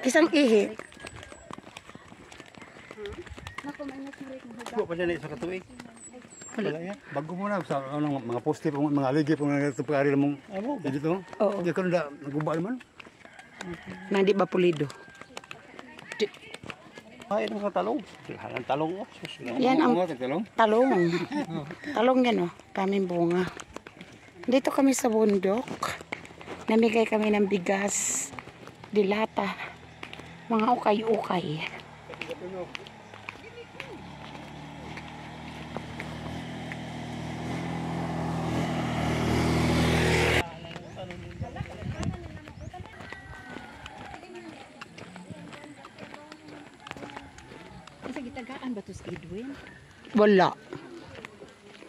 Isang ihi. Huwag pa dyan sa katuig. Wala yan. Bago mo na. Sa mga poste, mga aligi, mga pag-ari mong dito. Oo. Hindi ka na naguba naman. Nandi ba pulido? Ay, ang talong. Ang talong. Yan ang talong. Talong yan kaming bunga. Dito kami sa bundok. Namigay kami ng bigas, dilata, mga ukay-ukay. Tagaan ba ito sa Edwin? Wala.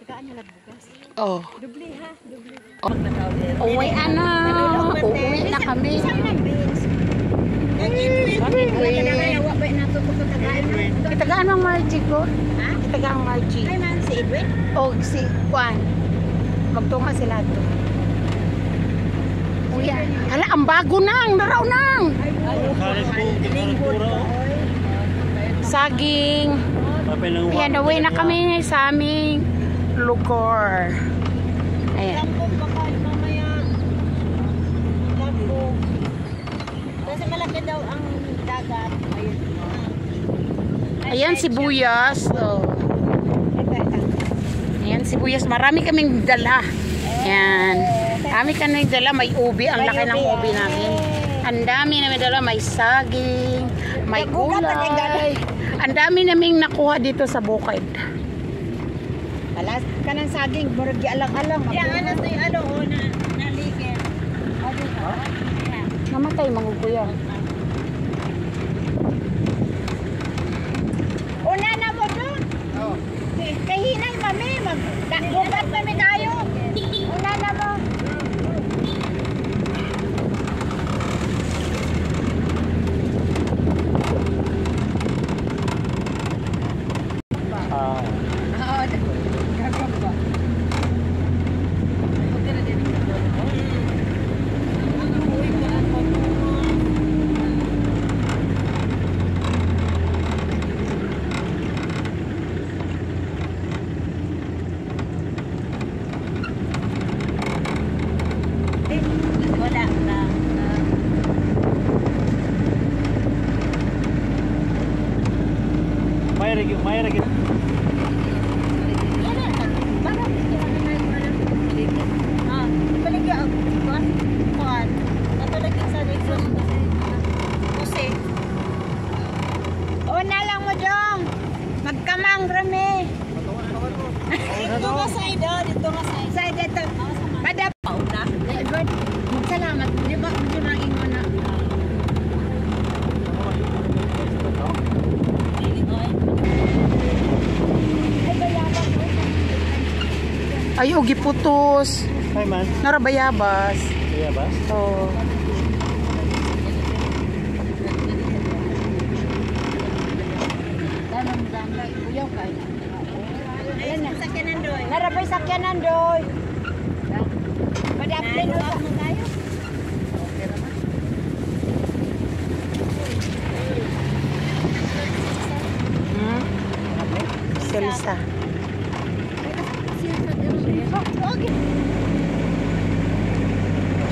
Tagaan niya bugas. Oh. Dubli ha? Dubli. Uwi Uwi na kami. Kitagaan ang Margie ko. Ha? Kitagaan ang Margie. Ay man, si Edwin? O si Juan. Magtunga sila ito. Uwi. Hala, ang bago nang. Naraw nang. Saging. Ayan, uwi na kami sa aming lugar. Ayan. Kasi malaki daw ang dagat. Ayan, sibuyas. Oh. Ayan, sibuyas. Marami kaming dala. Ayan. Marami kaming dala. May ubi. Ang laki ng ubi namin. Ang dami namin dala. May saging. May gulay. Ang dami naming nakuha dito sa bukid. Alas ka ng saging. Murag alang-alang. Yan, alas na yung naligid. Namatay, manguguya. Una na mo doon. Kahinay mami. Magbugat mami tayo. Una na mo. Magkamang rami. Dito nga side, dito nga side. Side ito. Padapaw na. Salamat. Di ba kurain mo na? Ay, ugi putos. Ay man. Narabayabas. Bayabas? Oo. Ayan na, sakyanan doy. Narabay sakyanan doy. Padaplin mo tayo. Selsa.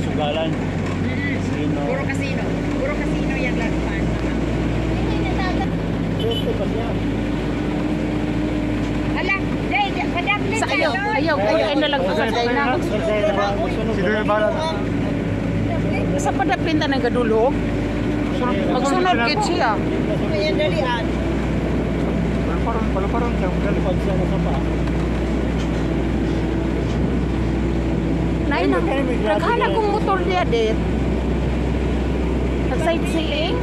Sugalan. Casino. Puro casino. Puro casino yan laruan. Ala, day, padaplin sa iyo. Ayaw na lang sa day na. Sino na bala? Sa padaplin ta nang gadulog. Magsunod gid siya. Ayan dalian. Parang galipad siya sa pa. Naghanap kong motor diya dit. Nag-sightseeing.